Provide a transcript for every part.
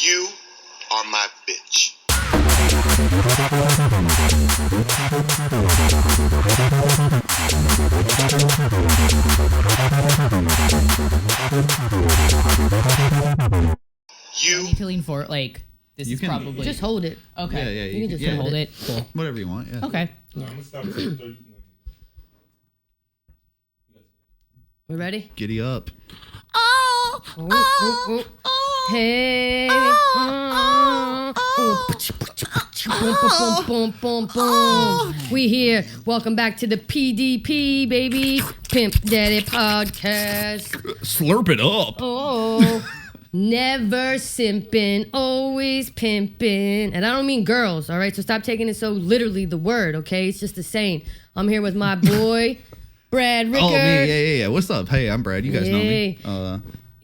You are my bitch. You I need to lean forward. Like, this You is can- probably... Just hold it. Okay. Yeah, You can just yeah, Hold it. Cool. Whatever you want. Yeah. Okay. I'm gonna stop at 30. We ready? Giddy up. Hey. Boom, boom, boom, boom. We here. Welcome back to the PDP, baby. Pimp Daddy Podcast. Slurp it up. Oh, never simping, always pimping. And I don't mean girls, all right? So stop taking it so literally, the word, okay? It's just a saying. I'm here with my boy, Brad Ricker. Oh, me. Yeah. What's up? Hey, I'm Brad. You guys know me.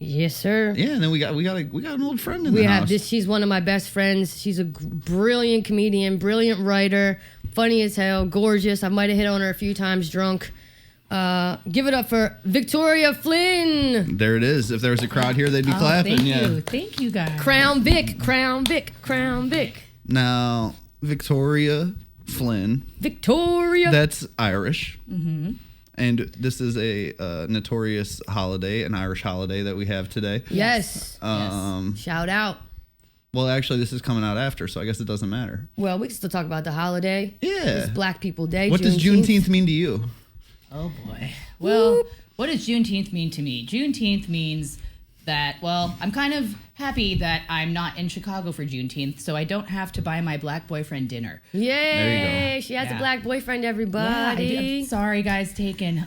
Yes, sir. Yeah, and then we got an old friend in the We house. have this. She's one of my best friends. She's a brilliant comedian, brilliant writer, funny as hell, gorgeous. I might have hit on her a few times drunk. Give it up for Victoria Flynn. There it is. If there was a crowd here, they'd be clapping. Thank yeah. you. Thank you, guys. Crown Vic, Crown Vic, Crown Vic. Now, Victoria Flynn. Victoria. That's Irish. Mm-hmm. And this is a notorious holiday, an Irish holiday that we have today. Yes. Shout out. Well, actually, this is coming out after, so I guess it doesn't matter. Well, we can still talk about the holiday. Yeah. It's Black People Day. What does Juneteenth mean to you? Oh, boy. Well, what does Juneteenth mean to me? Juneteenth means that, well, I'm kind of happy that I'm not in Chicago for Juneteenth, so I don't have to buy my black boyfriend dinner. Yay. There you go. She has a Yeah. black boyfriend, everybody. Yeah, I do. Sorry, guys, taken.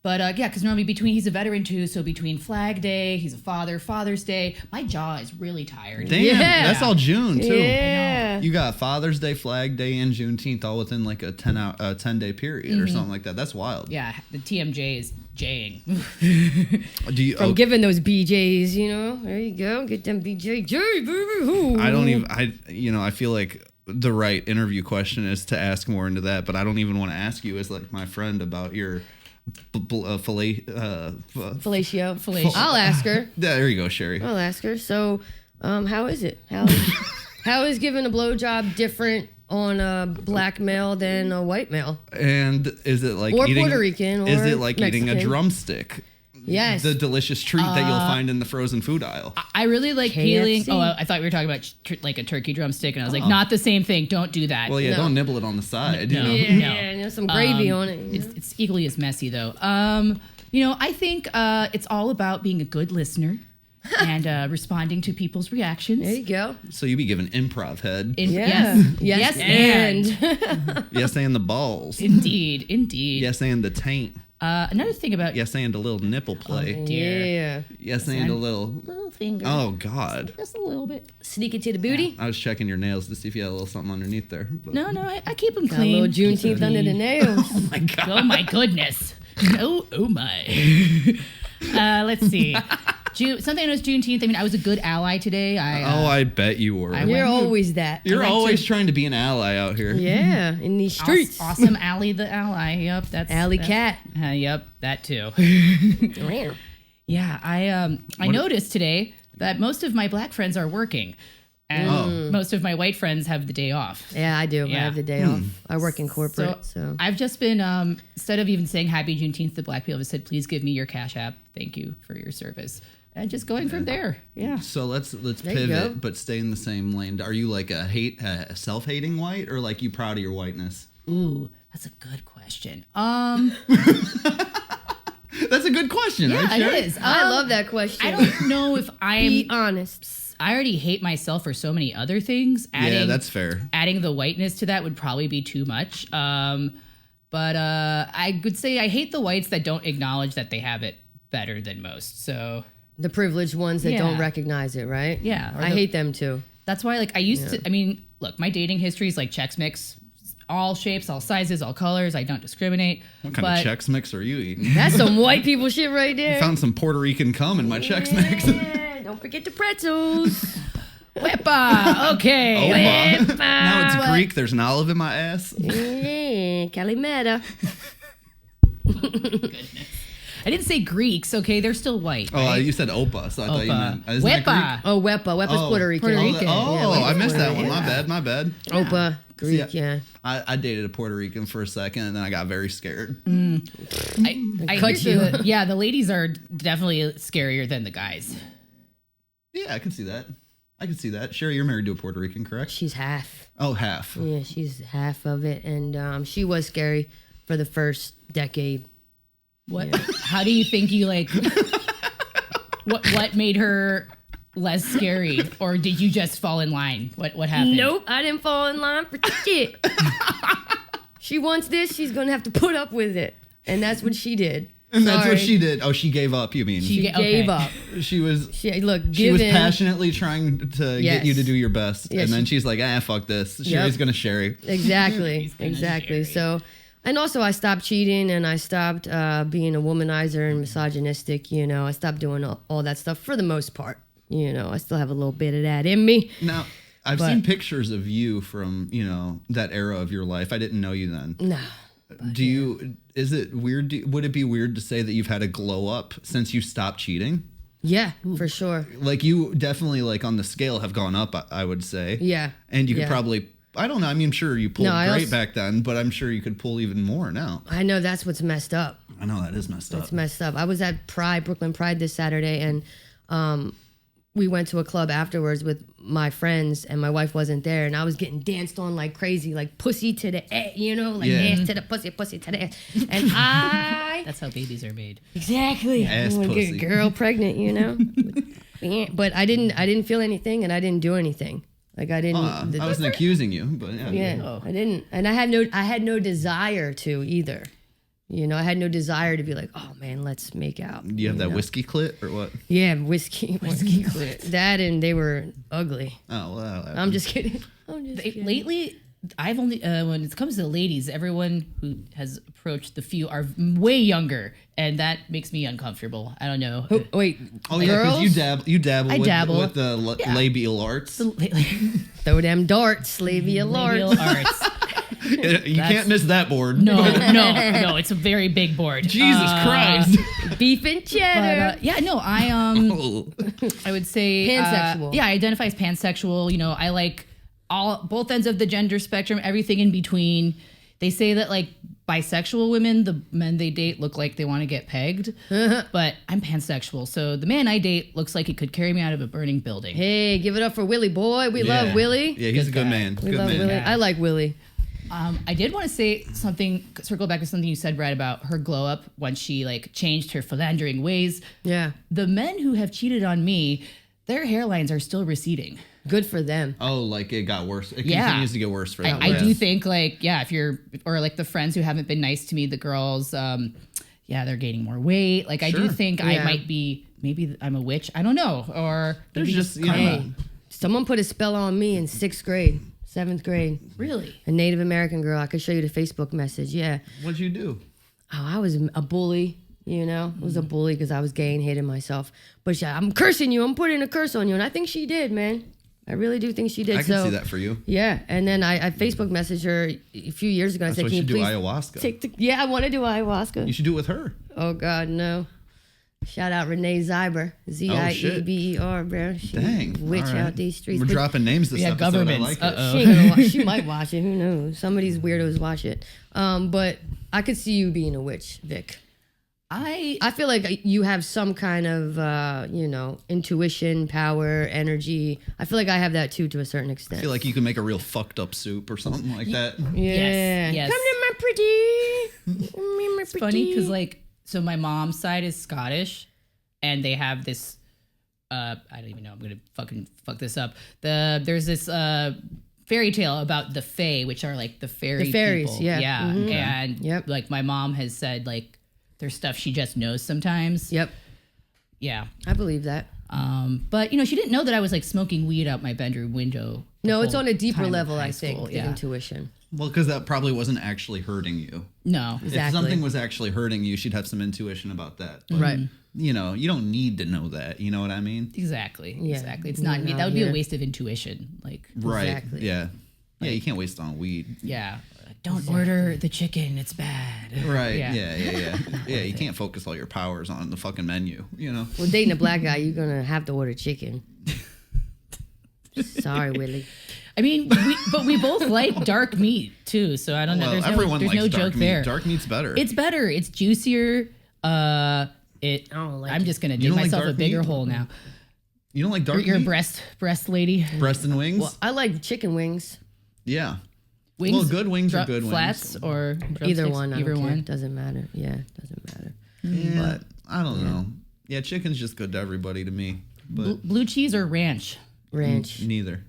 But yeah, because normally he's a veteran too, so between Flag Day, he's a father, Father's Day, my jaw is really tired. Damn, Yeah. that's all June, too. Yeah. You got Father's Day, Flag Day, and Juneteenth all within like a 10-day period or something like that. That's wild. Yeah, the TMJ is Jing. Do you? From giving those BJs, you know. There you go. Get them BJJ, baby. I don't even. I feel like the right interview question is to ask more into that, but I don't even want to ask you as like my friend about your Fellatio. I'll ask her. There you go, Sheri. I'll ask her. So, how is it? How is giving a blowjob different on a black male than a white male? And is it like Or eating, Puerto Rican, is or it like eating a Mexican. drumstick? Yes. The delicious treat that you'll find in the frozen food aisle. I really like KFC. peeling. Oh, I thought we were talking about like a turkey drumstick, and I was like, not the same thing. Don't do that. Well, yeah, No. don't nibble it on the side. No. You know? Yeah, and there's some gravy on it. you know? It's equally as messy though. I think it's all about being a good listener and responding to people's reactions. There you go. So you be giving improv head. Yeah. Yes, and Yes, and the balls. indeed. Yes, and the taint. Another thing about Yes, and a little nipple play. Yeah. Yes, and a little. little finger. Oh God! Just a little bit. Sneak it to the booty. I was checking your nails to see if you had a little something underneath there. But. No, I keep them Got a clean. little Juneteenth under the nails. Oh my God! Oh my goodness. Oh my. Let's see. Something was Juneteenth. I mean, I was a good ally today. I bet you were. You're always that. You're always trying to be an ally out here. Yeah, in these streets. Awesome Ally the ally. Yep, that's Alley cat. Yep, that too. Yeah, I noticed today that most of my black friends are working, and most of my white friends have the day off. Yeah, I do. I Yeah. have the day off. I work in corporate, so. I've just been instead of even saying Happy Juneteenth to black people, I've said, please give me your Cash App. Thank you for your service. And just going from there. Yeah. So let's you go. pivot, but stay in the same lane. Are you like a self-hating white, or like you proud of your whiteness? Ooh, that's a good question. That's a good question. Yeah, right, it Sheri? is. I love that question. I don't know if Be I'm. honest. I already hate myself for so many other things. Yeah, that's fair. Adding the whiteness to that would probably be too much. But I would say I hate the whites that don't acknowledge that they have it better than most. So The privileged ones that Yeah. don't recognize it, right? Yeah, or I the- hate them too. that's why, like, I used to. I mean, look, my dating history is like Chex Mix, all shapes, all sizes, all colors. I don't discriminate. What kind of Chex Mix are you eating? That's some white people shit right there. Found some Puerto Rican cum in my Chex Mix. Yeah, don't forget the pretzels. Whippa. Okay. Oh, my. Now it's Greek. There's an olive in my ass. Yeah, Calimera. I didn't say Greeks, okay? They're still white. Oh, right? you said Opa, so I thought you meant... Isn't that Wepa. Oh, Wepa. Wepa's Puerto Rican. Puerto Rican. I missed that one. Yeah. My bad. Opa, Greek, See, yeah. I dated a Puerto Rican for a second, and then I got very scared. I cut hear you. the ladies are definitely scarier than the guys. Yeah, I can see that. Sheri, you're married to a Puerto Rican, correct? She's half. Oh, half. Yeah, she's half of it. And she was scary for the first decade. What? Yeah. How do you think you like? What made her less scary, or did you just fall in line? What happened? Nope, I didn't fall in line for shit. She wants this, she's gonna have to put up with it, and that's what she did. And that's what she did. Oh, she gave up. You mean She gave up. She was. She was Passionately trying to get you to do your best, and then she's like, fuck this. Sheri's gonna Sheri. Exactly. Sheri. So, and also I stopped cheating, and I stopped being a womanizer and misogynistic. You know, I stopped doing all that stuff for the most part. You know, I still have a little bit of that in me. Now, I've seen pictures of you from that era of your life. I didn't know you then. No. Is it weird? Would it be weird to say that you've had a glow up since you stopped cheating? Yeah, for sure. Like you definitely on the scale have gone up, I would say. Yeah. And you could probably, I don't know. I mean, I'm sure you pulled great back then, but I'm sure you could pull even more now. I know that's what's messed up. I know that is messed up. It's messed up. I was at Brooklyn Pride this Saturday, and we went to a club afterwards with my friends, and my wife wasn't there, and I was getting danced on like crazy, like pussy to the ass, ass to the pussy to the ass. And That's how babies are made. Exactly. Ass I want to pussy. get a girl pregnant, But I didn't feel anything, and I didn't do anything. Like I didn't. I wasn't accusing you, but yeah. Yeah, I didn't, and I had no desire to either. I had no desire to be like, oh man, let's make out. Do you have that whiskey clit or what? Yeah, whiskey clit. That, and they were ugly. Oh well. I'm just kidding. Lately, I've only when it comes to the ladies, everyone who has approached the few are way younger, and that makes me uncomfortable. I don't know. Wait. Oh yeah, because you dabble. I dabble with the labial arts. Throw them darts, labial arts. You can't miss that board. No, it's a very big board. Jesus Christ. Beef and cheddar. I would say pansexual. I identify as pansexual. I like both ends of the gender spectrum, everything in between. They say that like bisexual women, the men they date look like they want to get pegged, but I'm pansexual, so the man I date looks like he could carry me out of a burning building. Hey, give it up for Willie, boy. We love Willie. Yeah, he's a good man. We love Willie. Yeah. I like Willie. I did want to say something, circle back to something you said, Brad, about her glow up when she like changed her philandering ways. Yeah. The men who have cheated on me, their hairlines are still receding. Good for them. Oh, like it got worse. It continues to get worse for them. I do think if you're, or like the friends who haven't been nice to me, the girls, they're gaining more weight. Like I do think I might be, maybe I'm a witch. I don't know. Or there's just, someone put a spell on me in 6th grade. 7th grade. Really? A Native American girl. I could show you the Facebook message. Yeah. What'd you do? Oh, I was a bully, I was a bully because I was gay and hated myself. But I'm cursing you. I'm putting a curse on you. And I think she did, man. I really do think she did. I can see that for you. Yeah. And then I Facebook messaged her a few years ago. I said, can you please do ayahuasca? I want to do ayahuasca. You should do it with her. Oh, God, no. Shout out Renee Zyber, Zieber, bro. Dang, witch out these streets. We're dropping names this episode. Governments. I like it. She ain't gonna watch. She might watch it. Who knows? Some of these weirdos watch it. But I could see you being a witch, Vic. I feel like you have some kind of intuition, power, energy. I feel like I have that too, to a certain extent. I feel like you can make a real fucked up soup or something like that. Yeah. Yes. Come to my pretty. It's funny because so my mom's side is Scottish, and they have this. I don't even know. I'm gonna fucking fuck this up. There's this fairy tale about the Fae, which are like the fairies. People. Yeah. Mm-hmm. And like my mom has said, like there's stuff she just knows sometimes. Yep. Yeah, I believe that. But she didn't know that I was like smoking weed out my bedroom window. No, it's on a deeper level, I school, think, than intuition. Well, because that probably wasn't actually hurting you. No, exactly. If something was actually hurting you, she'd have some intuition about that. But, right. You don't need to know that. You know what I mean? Exactly. Yeah. Exactly. It's not. That would be a waste of intuition. Like. Right. Exactly. Yeah. Yeah. You can't waste it on weed. Yeah. don't order the chicken. It's bad. Right. Yeah. Yeah, you can't focus all your powers on the fucking menu, you know? Well, dating a black guy, you're going to have to order chicken. Sorry, Willie. I mean, we both like dark meat too, so I don't know. There's everyone there's likes no dark joke meat. there. Dark meat's better. It's better. It's juicier. I'm just gonna dig don't like myself a dark bigger meat? hole now. You don't like dark You're a meat? breast lady. Breast and wings? Well, I like chicken wings. Yeah. Wings. Well, good wings are good wings. Flats or Either drumsticks? one. I Either don't care. one. Doesn't matter. Yeah, doesn't matter. Yeah, I don't know. Yeah, chicken's just good to everybody to me. But Blue cheese or ranch? Ranch. neither.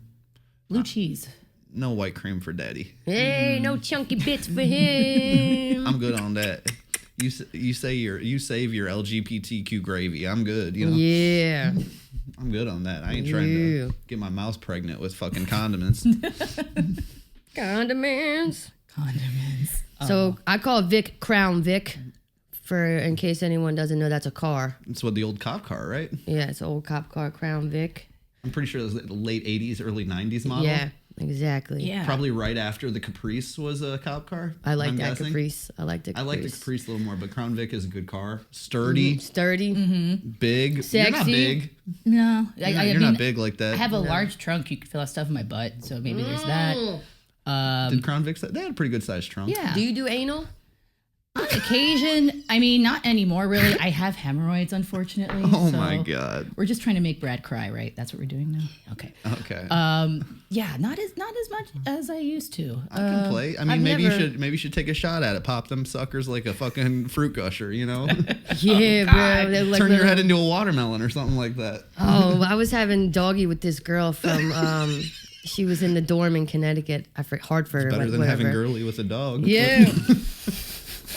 Blue cheese. No white cream for daddy. Hey, no chunky bits for him. I'm good on that. You save your LGBTQ gravy. I'm good, you know. Yeah. I'm good on that. I ain't trying to get my mouse pregnant with fucking condiments. Condiments. Condiments. So I call Vic Crown Vic, for in case anyone doesn't know, that's a car. It's what the old cop car, right? Yeah, it's an old cop car, Crown Vic. I'm pretty sure it was the late 80s, early 90s model. Yeah, exactly. Yeah. Probably right after the Caprice was a cop car. I like I'm that guessing. Caprice. I like the Caprice. I like the Caprice a little more, but Crown Vic is a good car. Sturdy, Sturdy. big. You're not Sexy. big. No, You're not big like that. I have a large trunk. You can fill out stuff in my butt, so maybe there's that. Did Crown Vic say they had a pretty good sized trunk? Yeah. Do you do anal? On occasion, I mean, not anymore, really. I have hemorrhoids, unfortunately. Oh so my God. We're just trying to make Brad cry, right? That's what we're doing now. Okay. Okay. Yeah, not as much as I used to. I can play. I mean, I've maybe never- you should take a shot at it. Pop them suckers like a fucking fruit gusher, you know? Yeah, bro. They're like Turn your little- head into a watermelon or something like that. Oh, I was having doggy with this girl from. She was in the dorm in Connecticut. Hartford. Better or than whatever. having girly with a dog. Yeah.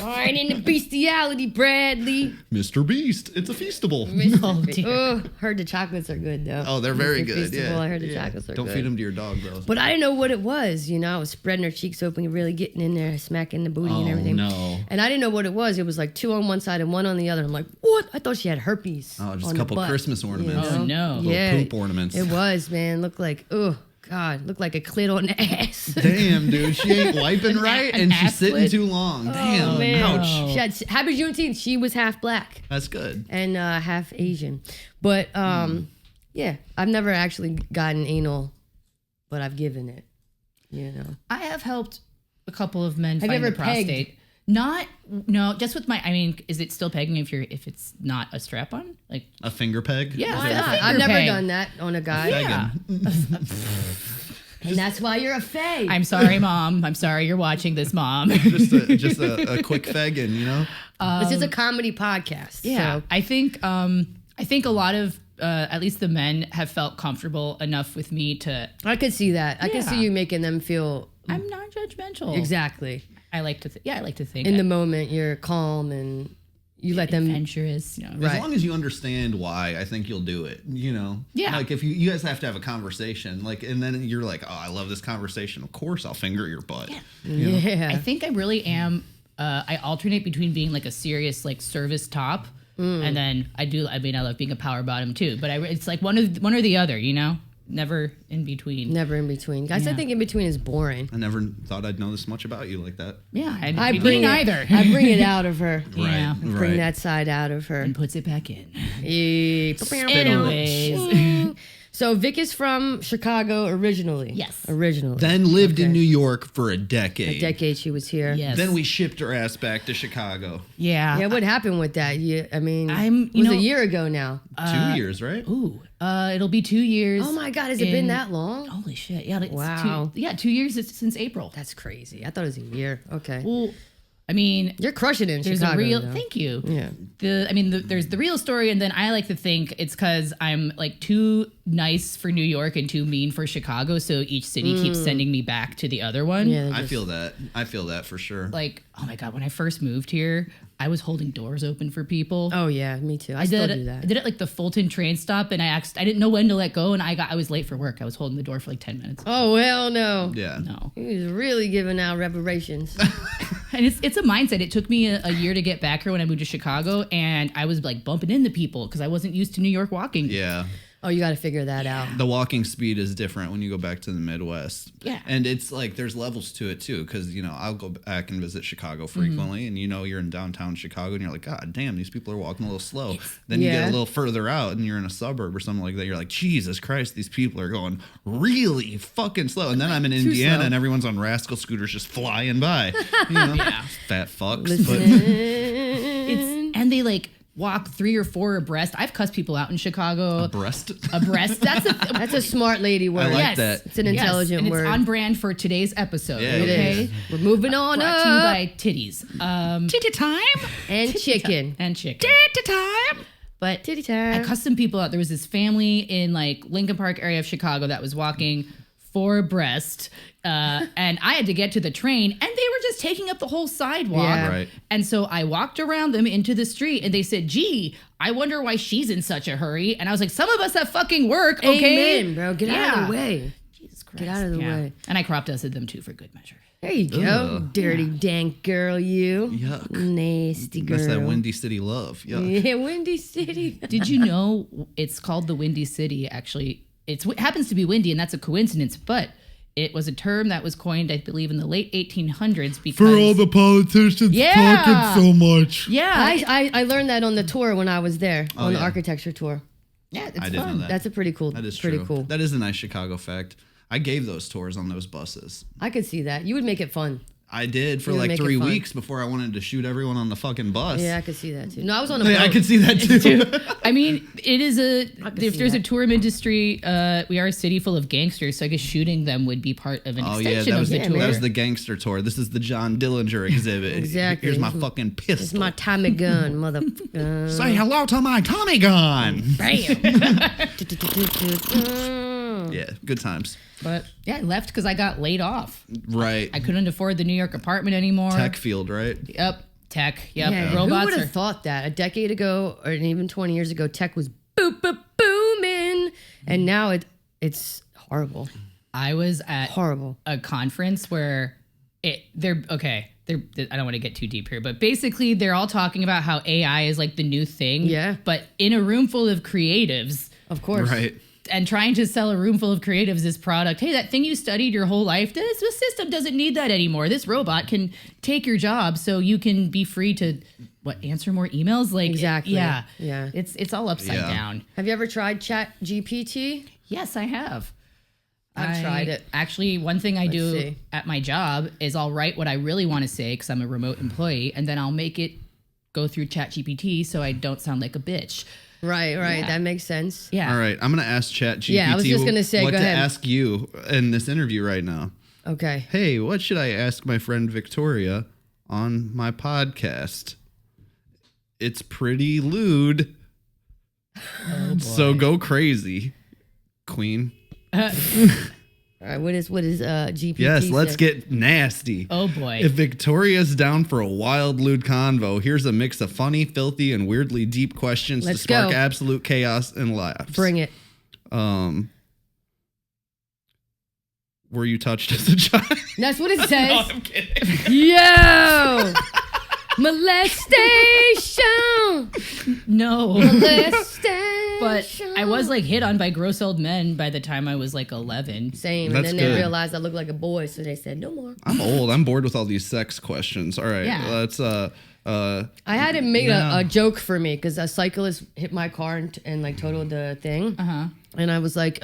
All right, in the bestiality, Bradley. Mr. Beast. It's a feastable. Oh, dear. Oh, heard the chocolates are good though. Oh, they're very Mr. good. Feastable, Yeah. I heard the Yeah. chocolates are Don't good. feed them to your dog, though. But I didn't know what it was. You know, I was spreading her cheeks open, really getting in there, smacking the booty and everything. no. And I didn't know what it was. It was like 2 on one side and 1 on the other. I'm like, what? I thought she had herpes. Oh, just on a the couple butt, Christmas ornaments. Oh, no. Little Yeah. poop ornaments. It was, man. Looked like, oh, God. Looked like a clit on the ass. Damn, dude. She ain't wiping right an and she's ass sitting slit? too long. Damn. Oh, man. Ouch. She had, happy Juneteenth. She was half black That's good. and half Asian. But, yeah, I've never actually gotten anal, but I've given it, you know. I have helped a couple of men Have you find ever the prostate. pegged? No, just with my. I mean, is it still pegging if it's not a strap on? Like, A finger peg? Yeah, Is why that a not? finger I've never peg. done that on a guy. yeah. And that's why you're a fae. I'm sorry, Mom. I'm sorry you're watching this, Mom. just a quick fegging, you know? This is a comedy podcast. Yeah, So. I think a lot of at least the men have felt comfortable enough with me to. I could see that. I could Yeah. see you making them feel I'm non-judgmental. exactly. I like to. I like to think In the moment, you're calm and you let them. adventurous. You know. As Right. long as you understand why, I think you'll do it, you know? Yeah. Like, if you guys have to have a conversation, like, and then you're like, oh, I love this conversation. Of course I'll finger your butt. Yeah. I think I really am. I alternate between being like a serious like service top, and then I love being a power bottom too. But it's like one or the other, you know. Never in between. Never in between. Guys, I Yeah. think in between is boring. I never thought I'd know this much about you like that. Yeah, I me bring it, neither. I bring it out of her. Yeah. Right. Bring that side out of her. And puts it back in. Anyways. So Vic is from Chicago originally. Yes. Originally. Then lived in Okay. New York for a decade. A decade she was here. Yes. Then we shipped her ass back to Chicago. Yeah. Yeah, what happened with that? I mean, I'm- it you was a know- year ago now. 2 years, right? Ooh. It'll be 2 years. Oh my God, has it been that long? Holy shit! Yeah. It's Wow. 2 years since April. That's crazy. I thought it was a year. Okay. Well, I mean, You're crushing it in there's Chicago. a real. though. Thank you. Yeah. There's the real story, and then I like to think it's because I'm like too nice for New York and too mean for Chicago, so each city keeps sending me back to the other one. Yeah. I feel that. I feel that for sure. Like, oh my god, when I first moved here, I was holding doors open for people. Oh yeah, me too. I still do that. I did it like the Fulton train stop, and I didn't know when to let go, and I was late for work. I was holding the door for like 10 minutes. Oh hell no. Yeah. No, He was really giving out reparations. and it's a mindset. It took me a year to get back here when I moved to Chicago, and I was like bumping into people because I wasn't used to New York walking. Yeah. Oh, you got to figure that out. The walking speed is different when you go back to the Midwest. Yeah. And it's like there's levels to it too, because I'll go back and visit Chicago frequently, and you're in downtown Chicago and you're like, God damn, these people are walking a little slow. Then you get a little further out and you're in a suburb or something like that. You're like, Jesus Christ, these people are going really fucking slow. And then I'm in Indiana slow. and everyone's on rascal scooters just flying by. Fat fucks. Listen. And they like walk 3 or 4 abreast. I've cussed people out in Chicago. Abreast. That's a smart lady word. I like that. It's an intelligent and word. It's on brand for today's episode. Yeah, okay. We're moving on Brought up. to you by titties. Titty time. And chicken. And chicken. Titty time. But Titty time. I cussed some people out. There was this family in like Lincoln Park area of Chicago that was walking 4 abreast. And I had to get to the train, and they were just taking up the whole sidewalk. Yeah. Right. And so I walked around them into the street, and they said, gee, I wonder why she's in such a hurry. And I was like, some of us have fucking work, okay? Amen, bro. Get out of the way. Jesus Christ. Get out of the way. And I crop dusted them too for good measure. There you go. Ugh. Dirty, dank girl, you. Yuck. Nasty girl. That's that Windy City love. Yuck. Yeah, Windy City. Did you know it's called the Windy City? Actually, it happens to be windy, and that's a coincidence, but it was a term that was coined, I believe, in the late 1800s because... For all the politicians talking so much. Yeah. I learned that on the tour when I was there, on the architecture tour. Yeah, it's I didn't fun. know that. That's a pretty cool. That is pretty true. cool. That is a nice Chicago fact. I gave those tours on those buses. I could see that. You would make it fun. I did for You would like make it 3 fun. weeks before I wanted to shoot everyone on the fucking bus. Yeah, I could see that too. No, I was on a boat. Yeah, I could see that too. I mean, it is if there's that. a tourism industry, we are a city full of gangsters, so I guess shooting them would be part of an Oh yeah, extension that was, of the tour. that was the gangster tour. This is the John Dillinger exhibit. Exactly. Here's my fucking pistol. It's my Tommy gun, motherfucker. Say hello to my Tommy gun. Yeah, good times. But yeah, I left because I got laid off. Right. I couldn't afford the New York apartment anymore. Tech field, right? Yep. Tech. Yep. Yeah, who Robots would are. have thought that a decade ago, or even 20 years ago, tech was booming, and now it's horrible, I was at horrible. a conference where they're I don't want to get too deep here, but basically they're all talking about how AI is like the new thing. Yeah. But in a room full of creatives, Of course, Right. and trying to sell a room full of creatives this product. Hey, that thing you studied your whole life, the system doesn't need that anymore. This robot can take your job so you can be free to answer more emails? Like Exactly. Yeah. Yeah. It's all upside Yeah. down. Have you ever tried Chat GPT? Yes, I have. I've tried it. Actually, one thing I do see. at my job is I'll write what I really want to say because I'm a remote employee, and then I'll make it go through ChatGPT so I don't sound like a bitch. Right. Yeah. That makes sense. Yeah. All right. I'm going to ask ChatGPT Yeah, I was just gonna say, what go to ahead. ask you in this interview right now. Okay. Hey, what should I ask my friend Victoria on my podcast? It's pretty lewd. So go crazy, Queen. All right. What is GPT? Yes, let's say? get nasty. Oh boy. If Victoria's down for a wild, lewd convo, here's a mix of funny, filthy, and weirdly deep questions Let's to spark go. absolute chaos and laughs. Bring it. Were you touched as a child? That's what it says. I'm kidding. Yo, molestation. no. Molestation. But I was like hit on by gross old men by the time I was like 11. Same. That's and then good. they realized I looked like a boy, so they said no more. I'm old. I'm bored with all these sex questions. All right, Yeah. let's I had it made a joke for me because a cyclist hit my car and like totaled the thing. And I was like,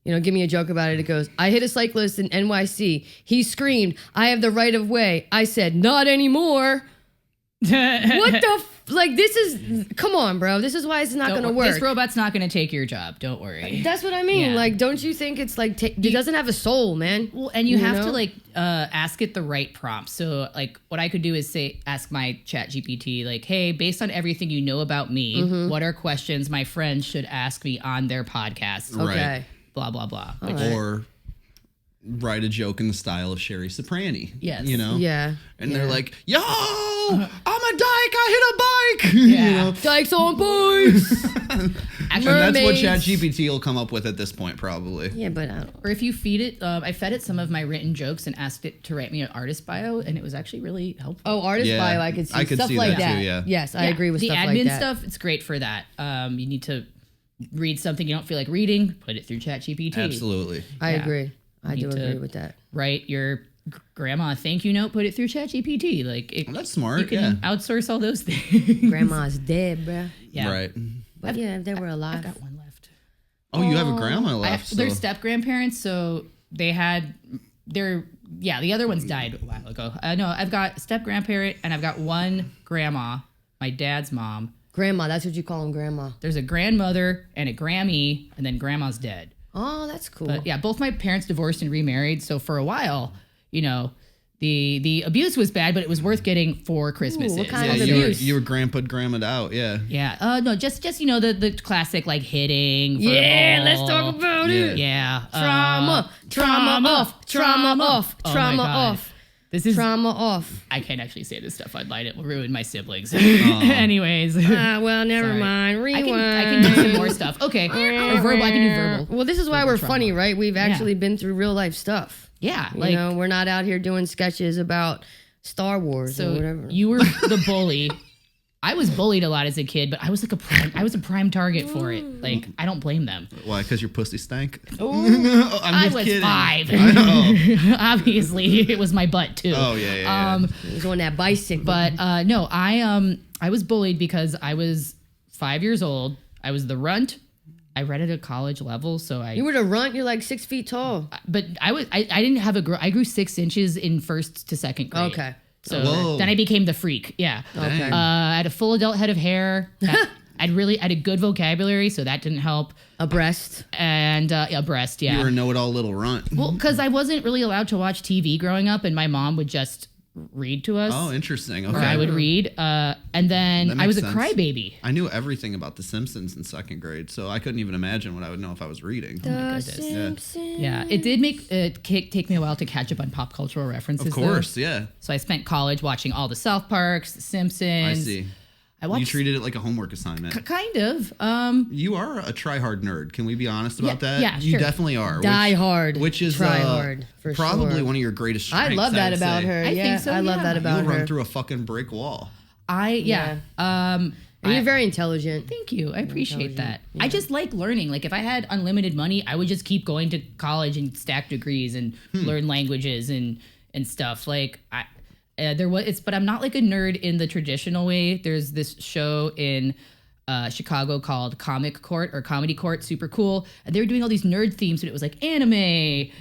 give me a joke about it. It goes, I hit a cyclist in NYC. He screamed, I have the right of way. I said, not anymore. What the this is, come on, bro. This is why it's not going to work. This robot's not going to take your job. Don't worry. That's what I mean. Yeah. Like, don't you think it's like, it doesn't have a soul, man. Well, and you have know? to like ask it the right prompts. So like what I could do is ask my chat GPT like, hey, based on everything you know about me, Mm-hmm. what are questions my friends should ask me on their podcast? Right. Okay. Blah, blah, blah. Which- or write a joke in the style of Sheri Soprani. Yes. You know? Yeah. And they're like, yo, I'm a dyke. I hit a bike. Yeah. Dykes on boys. And that's what Mermaids. ChatGPT will come up with at this point, probably. Yeah, but I don't. Or if you feed it, I fed it some of my written jokes and asked it to write me an artist bio, and it was actually really helpful. Oh, artist Yeah, bio, I could see. I could stuff see like that that. too, yeah. Yes, I agree with the stuff admin like that. stuff. It's great for that. You need to read something you don't feel like reading, put it through ChatGPT. Absolutely. I Yeah. agree. I do Need to agree with that. Write your grandma a thank you note, put it through ChatGPT. Like Well, that's smart. You can Yeah. outsource all those things. Grandma's dead, bruh. Yeah. Right. But yeah, if they were I've alive. got one left. Oh, you have a grandma left. They're so- step grandparents, so they had their the other ones died a while ago. No, I've got step grandparent and I've got one grandma, my dad's mom. Grandma, that's what you call them, grandma. There's a grandmother and a Grammy, and then grandma's dead. Oh, that's cool. But yeah, both my parents divorced and remarried, so for a while, the abuse was bad, but it was worth getting for Christmases. what kind Yeah, of abuse? you were grandma'd out. Yeah. Yeah. No, just the classic like hitting. Yeah, verbal. let's talk about it. Yeah. Trauma off. Trauma off. Oh my Trauma God. off. This is. Trauma off. I can't actually say this stuff online. It will ruin my siblings. Anyways. Well, never Sorry. mind. I Rewind. can do some more stuff. Okay. Or verbal. I can do verbal. Well, this is why we're trauma. funny, right? We've actually been through real life stuff. Yeah. You know, we're not out here doing sketches about Star Wars or whatever. You were the bully. I was bullied a lot as a kid, but I was like I was a prime target for it. Like, I don't blame them. Why? Because your pussy stank? I was kidding. 5. I know. Obviously, it was my butt too. Oh yeah. He was on that bicycle. But no, I was bullied because I was 5 years old. I was the runt. I read at a college level, so you were the runt. You're like 6 feet tall. But I didn't have I grew 6 inches in first to second grade. Okay. So Whoa. then I became the freak. Yeah. Okay. I had a full adult head of hair. I had a good vocabulary, so that didn't help. A breast. And a breast, yeah. You were a know-it-all little runt. Well, because I wasn't really allowed to watch TV growing up, and my mom would just read to us. Oh, interesting. Or Okay. I would read. And then That I was a makes sense. crybaby. I knew everything about The Simpsons in second grade, so I couldn't even imagine what I would know if I was reading. Oh The goodness. Simpsons. Yeah, it did take me a while to catch up on pop cultural references. Of course, yeah. Though. So I spent college watching all the South Parks, The Simpsons. I see. I watched You treated it like a homework assignment. kind of. You are a try-hard nerd. Can we be honest about that? yeah, You sure. definitely are. Die hard. Which is Try hard, for probably sure. one of your greatest I strengths. love that would about say. her. I yeah, think so, I love yeah. that about You'll her. run through a fucking brick wall. And And you're very intelligent. thank you. I appreciate that. Yeah. I just like learning. Like if I had unlimited money, I would just keep going to college and stack degrees and learn languages and stuff. Like but I'm not like a nerd in the traditional way. There's this show in Chicago called Comic Court or Comedy Court, super cool. And they were doing all these nerd themes, and it was like anime,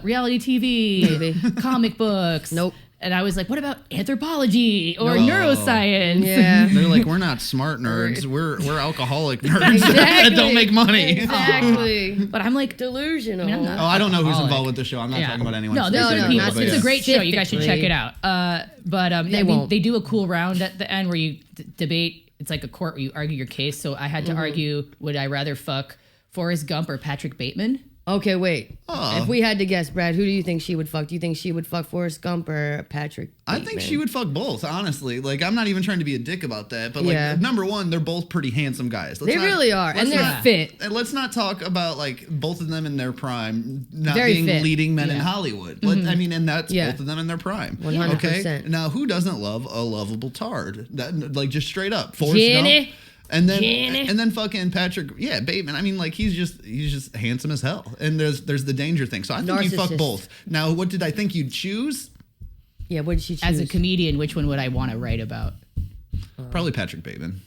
reality TV, comic books. Nope. And I was like, what about anthropology or No. neuroscience? Yeah. They're like, we're not smart nerds. We're alcoholic nerds Exactly. that don't make money. Exactly. But I'm like, Delusional. I mean, I'm not- Oh, I don't know who's Alcoholic. involved with the show. I'm not talking about anyone. No, there's No, good no, people. not It's a great show. You guys should check specifically. it out. They I mean, won't. they do a cool round at the end where you debate. It's like a court where you argue your case. So I had to argue: would I rather fuck Forrest Gump or Patrick Bateman? Okay, wait. Oh. If we had to guess, Brad, who do you think she would fuck? Do you think she would fuck Forrest Gump or Patrick? I think she would fuck both, honestly. Like, I'm not even trying to be a dick about that, but like, Yeah. number one, they're both pretty handsome guys. They really are, and they're fit. And let's not talk about like both of them in their prime, not Very being fit. leading men in Yeah. Hollywood. I mean, and that's Yeah. both of them in their prime. 100%. Okay. Now, who doesn't love a lovable tard? That like just straight up, Forrest Jenny. Gump. And then Jenny. and then fucking Patrick, Bateman. I mean, like he's just handsome as hell. And there's the danger thing. So I think you fuck Narcissist. both. Now, what did I think you'd choose? Yeah, what did she choose? As a comedian, which one would I want to write about? Probably Patrick Bateman.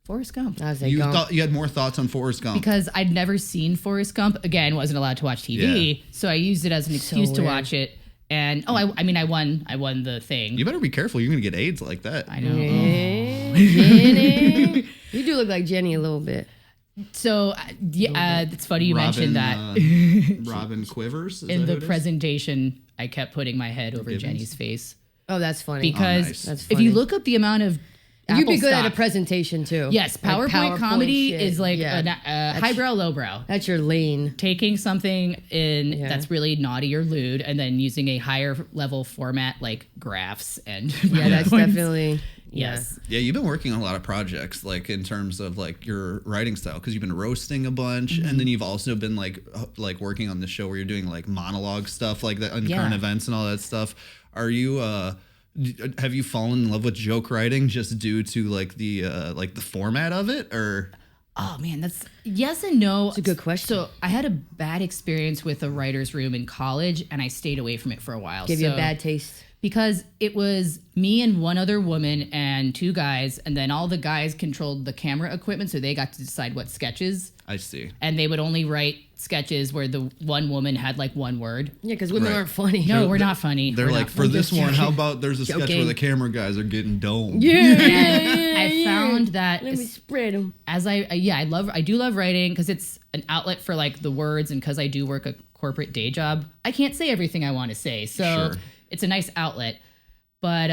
Forrest Gump. I was like, You Gump. thought you had more thoughts on Forrest Gump. Because I'd never seen Forrest Gump. Again, wasn't allowed to watch TV, Yeah. so I used it as an excuse to weird. watch it. And I won the thing. You better be careful. You're gonna get AIDS like that. I know. Yeah, Jenny. You do look like Jenny a little bit. So it's funny you mentioned that. Robin Quivers is In that the who it is? presentation, I kept putting my head over Gibbons? Jenny's face Oh, that's funny. because nice. That's if you funny. look up the amount of You'd be Apple good at a stock- presentation too. Yes, Like PowerPoint comedy shit. is like Yeah. a highbrow, lowbrow. That's your lane. Taking something in Yeah. that's really naughty or lewd, and then using a higher level format like graphs and Yeah, that's PowerPoints. definitely. Yes. Yeah, you've been working on a lot of projects, like in terms of like your writing style, because you've been roasting a bunch, and then you've also been like working on the show where you're doing like monologue stuff, like that on Yeah. current events and all that stuff. Are you? Have you fallen in love with joke writing just due to like the format of it, or? Oh man, that's yes and no. It's a good question. So I had a bad experience with a writer's room in college, and I stayed away from it for a while. Give you a bad taste. Because it was me and one other woman and 2 guys, and then all the guys controlled the camera equipment, so they got to decide what sketches. I see. And they would only write sketches where the one woman had like 1 word. Yeah, because women aren't funny. No, we're not funny. They're We're like, not for funny. this one, how about there's a sketch where the camera guys are getting domed? I found that Let me spread them. as I do love writing because it's an outlet for like the words, and because I do work a corporate day job, I can't say everything I want to say. So it's a nice outlet. But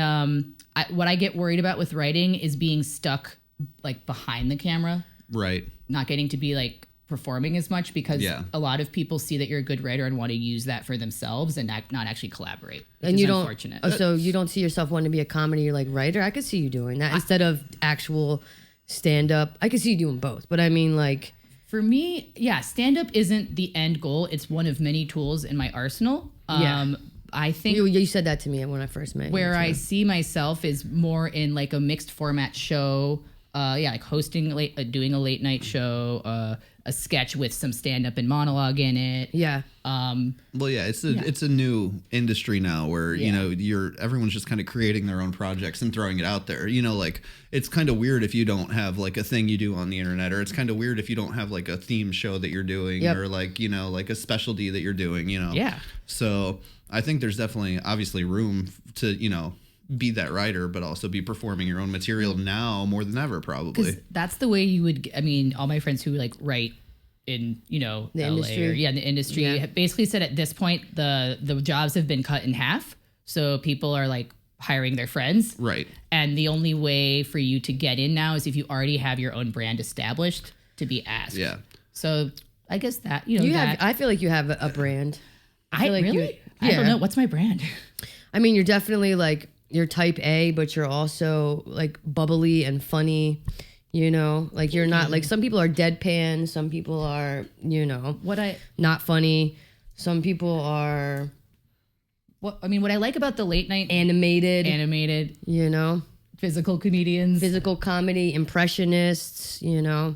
what I get worried about with writing is being stuck like behind the camera. Right. Not getting to be like performing as much because a lot of people see that you're a good writer and want to use that for themselves and not actually collaborate. And you don't. Unfortunate. So you don't see yourself wanting to be a comedy like writer? I could see you doing that instead of actual stand up. I could see you doing both, but I mean like. For me, stand up isn't the end goal. It's one of many tools in my arsenal. I think you said that to me when I first met you. Where I see myself is more in like a mixed format show. Like hosting doing a late night show, a sketch with some stand up and monologue in it. Yeah. Well, yeah, it's a new industry now where you know everyone's just kind of creating their own projects and throwing it out there. You know, like it's kind of weird if you don't have like a thing you do on the internet, or it's kind of weird if you don't have like a theme show that you're doing, or like like a specialty that you're doing. You know. Yeah. So I think there's definitely obviously room to be that writer, but also be performing your own material now more than ever, probably. That's the way you would. I mean, all my friends who like write in the LA industry. in the industry basically said at this point the jobs have been cut in half, so people are like hiring their friends, right? And the only way for you to get in now is if you already have your own brand established to be asked. Yeah. So I guess that I feel like you have a brand. I feel like really. I don't know what's my brand. I mean, you're definitely like. You're type A, but you're also like bubbly and funny, like you're not like some people are deadpan. Some people are, not funny. Some people are. What I like about the late night animated, physical comedians, physical comedy, impressionists,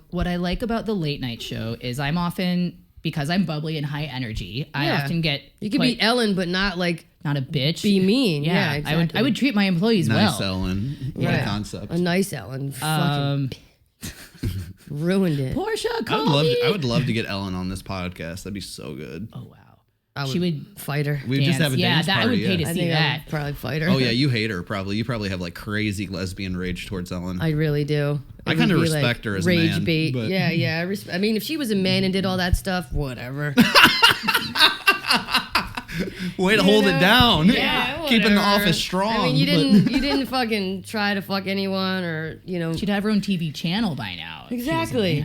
What I like about the late night show is I'm often, because I'm bubbly and high energy, I often get. You can be Ellen, but not like. Not a bitch. Be mean. Yeah, exactly. I would treat my employees nice well. Ellen. What a concept. A nice Ellen. Fucking ruined it. Portia, call me. I would love to get Ellen on this podcast. That'd be so good. Oh, wow. She would fight her. We just have a dance party. I would pay to see that. I'd probably fight her. Oh, yeah, you hate her, probably. You probably have, like, crazy lesbian rage towards Ellen. I really do. I kind of respect her as a man. Rage bait. But. Yeah. I mean, if she was a man and did all that stuff, whatever. Way to hold it down. Yeah, keeping the office strong. I mean, you didn't fucking try to fuck anyone, or She'd have her own TV channel by now. Exactly.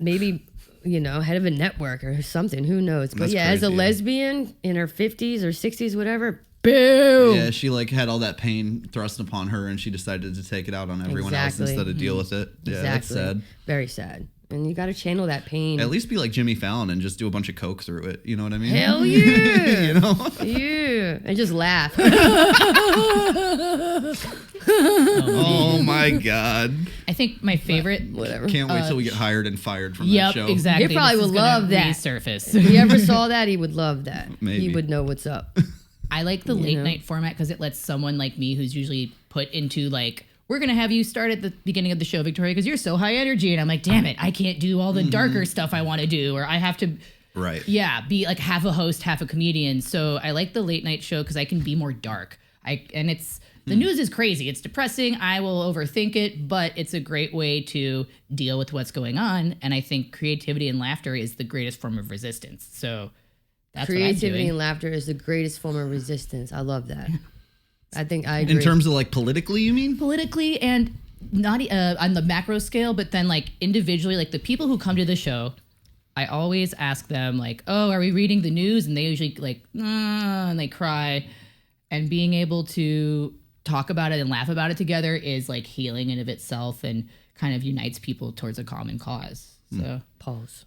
Maybe head of a network or something. Who knows? But That's as a crazy. lesbian in her 50s or 60s, whatever. Boo. Yeah, she like had all that pain thrust upon her, and she decided to take it out on everyone else instead of deal with it. Yeah, that's sad. Very sad. And you got to channel that pain. At least be like Jimmy Fallon and just do a bunch of coke through it. You know what I mean? Hell yeah. Yeah, and just laugh. Oh my God. I think my favorite. Whatever. Can't wait till we get hired and fired from that show. Exactly. He probably would love that. Resurface. If he ever saw that, he would love that. Maybe. He would know what's up. I like the late night format because it lets someone like me, who's usually put into like, we're going to have you start at the beginning of the show, Victoria, because you're so high energy. And I'm like, damn it, I can't do all the darker stuff I want to do, or I have to, be like half a host, half a comedian. So I like the late night show because I can be more dark. The news is crazy. It's depressing. I will overthink it, but it's a great way to deal with what's going on. And I think creativity and laughter is the greatest form of resistance. So that's creativity and laughter is the greatest form of resistance. I love that. I think I agree. In terms of like politically, you mean? Politically and not on the macro scale, but then like individually, like the people who come to the show, I always ask them like, oh, are we reading the news? And they usually like, and they cry. And being able to talk about it and laugh about it together is like healing in of itself and kind of unites people towards a common cause. So Pause.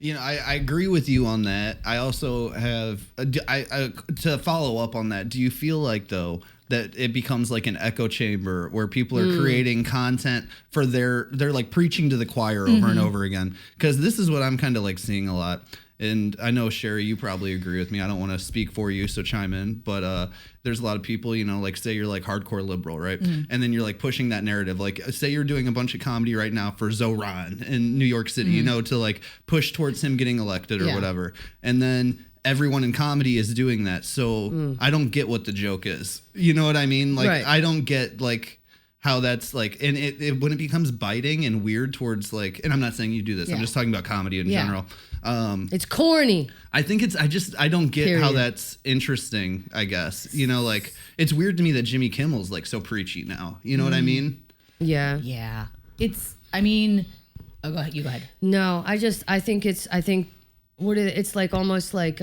I agree with you on that. I also have to follow up on that. Do you feel like though that it becomes like an echo chamber where people are creating content for they're like preaching to the choir over and over again? Because this is what I'm kind of like seeing a lot. And I know, Sheri, you probably agree with me. I don't want to speak for you, so chime in. But there's a lot of people, like say you're like hardcore liberal, right? And then you're like pushing that narrative. Like say you're doing a bunch of comedy right now for Zoran in New York City, to like push towards him getting elected or whatever. And then everyone in comedy is doing that. So I don't get what the joke is. You know what I mean? Like I don't get like how that's like, and it when it becomes biting and weird towards like, and I'm not saying you do this. I'm just talking about comedy in general. It's corny. I think I don't get how that's interesting, I guess. Like it's weird to me that Jimmy Kimmel's like so preachy now. You know what I mean? Yeah. Yeah. You go ahead. No, I think it's like almost like,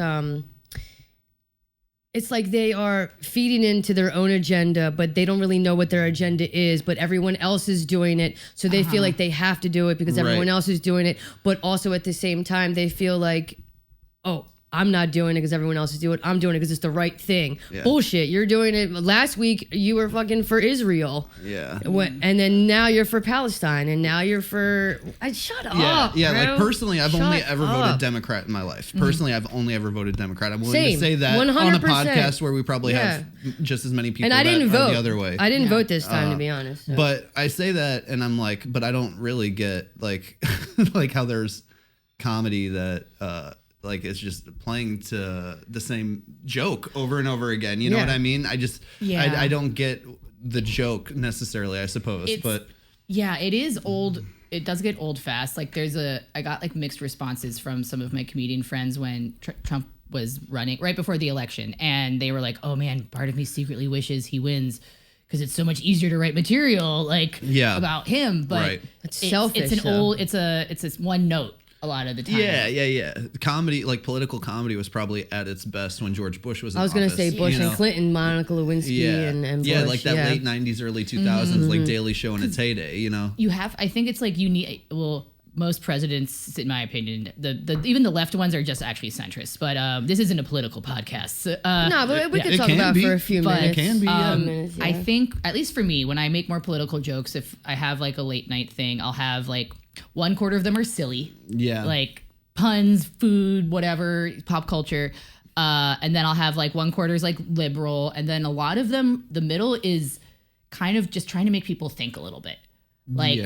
it's like they are feeding into their own agenda, but they don't really know what their agenda is, but everyone else is doing it. So they feel like they have to do it because everyone else is doing it. But also at the same time, they feel like, oh, I'm not doing it because everyone else is doing it. I'm doing it because it's the right thing. Yeah. Bullshit. You're doing it. Last week, you were fucking for Israel. Yeah. And then now you're for Palestine. And now you're for... shut up, Yeah, bro. like personally, I've only ever voted Democrat in my life. Personally, I've only ever voted Democrat. I'm willing to say that 100%. On a podcast where we probably have just as many people and I didn't that vote are the other way. I didn't vote this time, to be honest. So. But I say that, and I'm like, but I don't really get, like, like how there's comedy that... like it's just playing to the same joke over and over again. You know what I mean? I don't get the joke necessarily, I suppose. But it is old. It does get old fast. Like I got like mixed responses from some of my comedian friends when Trump was running right before the election. And they were like, oh man, part of me secretly wishes he wins because it's so much easier to write material about him. But it's selfish. It's this one note. A lot of the time. Yeah. Comedy, like political comedy, was probably at its best when George Bush was in office. I was going to say Bush and Clinton, Monica Lewinsky and Bush. Yeah, like that late 90s, early 2000s, like Daily Show in its heyday, You have, I think it's like you need, most presidents, in my opinion, even the left ones are just actually centrist. But this isn't a political podcast. No, but we could talk about it for a few minutes. It can be, I think, at least for me, when I make more political jokes, if I have like a late night thing, I'll have like 1/4 of them are silly. Yeah. Like puns, food, whatever, pop culture. And then I'll have like 1/4 is like liberal. And then a lot of them, the middle is kind of just trying to make people think a little bit. Like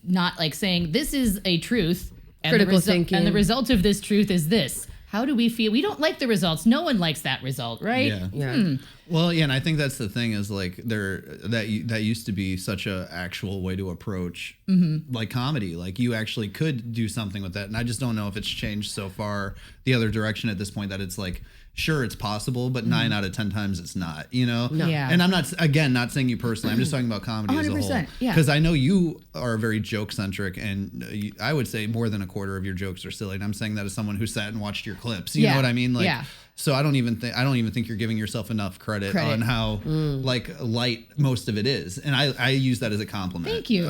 not like saying this is a truth. And critical thinking. And the result of this truth is this. How do we feel? We don't like the results. No one likes that result, right? Yeah. Well, and I think that's the thing is like that used to be such a actual way to approach like comedy. Like you actually could do something with that, and I just don't know if it's changed so far the other direction at this point that it's like. Sure, it's possible, but 9 out of 10 times it's not, No. Yeah. And I'm not saying you personally. I'm just talking about comedy as a whole. Yeah. Because I know you are very joke-centric, and I would say more than 1/4 of your jokes are silly. And I'm saying that as someone who sat and watched your clips. You know what I mean? Like, so I don't even think you're giving yourself enough credit. On how like light most of it is. And I use that as a compliment. Thank you.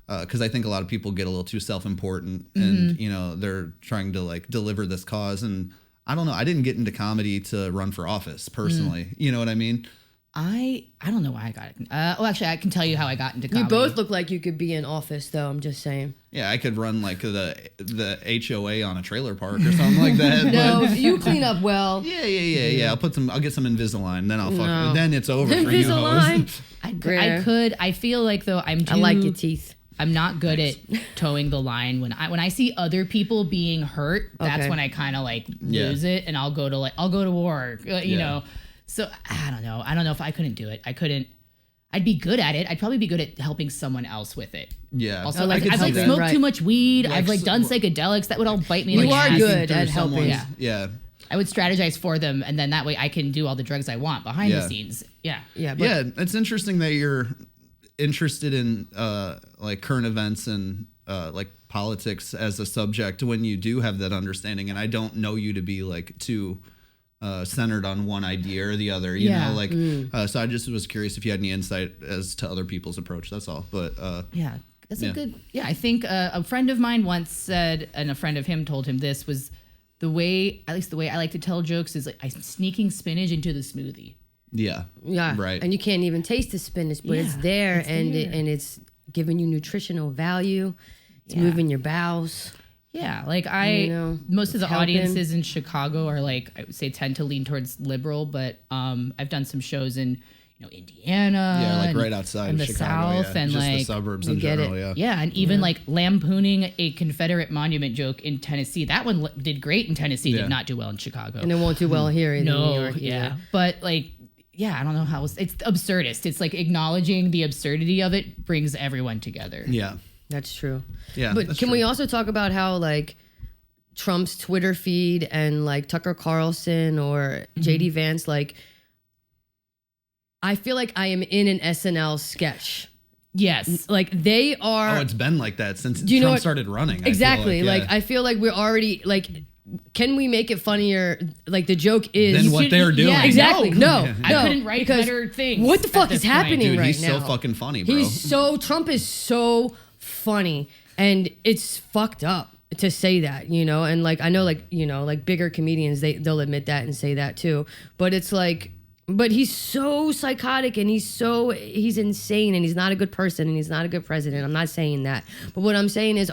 Because I think a lot of people get a little too self-important, and they're trying to like deliver this cause and. I don't know. I didn't get into comedy to run for office personally. You know what I mean? I don't know why I got it. Actually, I can tell you how I got into comedy. You both look like you could be in office, though. I'm just saying. Yeah, I could run like the HOA on a trailer park or something like that. No, you clean up well. Yeah. I'll get some Invisalign. Then then it's over for you, hoes. I feel like though I like your teeth. I'm not good at towing the line when I see other people being hurt. That's when I kind of like lose it, and I'll go to war. You know, so I don't know. I don't know if I couldn't do it. I'd be good at it. I'd probably be good at helping someone else with it. Yeah. Also, I've like smoked too much weed. I've like done psychedelics that would all bite me. You are good at helping. Yeah. I would strategize for them, and then that way I can do all the drugs I want behind the scenes. Yeah. It's interesting that you're interested in like current events and like politics as a subject when you do have that understanding, and I don't know you to be like too centered on one idea or the other, you know, like so I just was curious if you had any insight as to other people's approach. That's all. But That's a good. Yeah, I think a friend of mine once said, and a friend of him told him this was the way. At least the way I like to tell jokes is like I'm sneaking spinach into the smoothie. Yeah. Right. And you can't even taste the spinach, but it's there, and it's giving you nutritional value. It's moving your bowels. Yeah, like most of the audiences in Chicago are like, I would say, tend to lean towards liberal, but I've done some shows in Indiana, like right outside and of the Chicago, South, and just like the suburbs in general, and even like lampooning a Confederate monument joke in Tennessee. That one did great in Tennessee, did not do well in Chicago, and it won't do well here in New York. But like. Yeah, I don't know how it's absurdist. It's like acknowledging the absurdity of it brings everyone together. Yeah. That's true. Yeah. But can we also talk about how like Trump's Twitter feed and like Tucker Carlson or JD Vance, like I feel like I am in an SNL sketch. Yes. Like they are. Oh, it's been like that since Do you know Trump what- started running. Exactly. I feel like we're already like. Can we make it funnier? Like the joke is than what they're doing. Yeah, exactly. No, I couldn't write better things. What the fuck is happening Dude, right he's now? so fucking funny, bro. Trump is so funny, and it's fucked up to say that, and like I know like bigger comedians they'll admit that and say that too, but it's like. But he's so psychotic and he's insane and he's not a good person and he's not a good president. I'm not saying that. But what I'm saying is,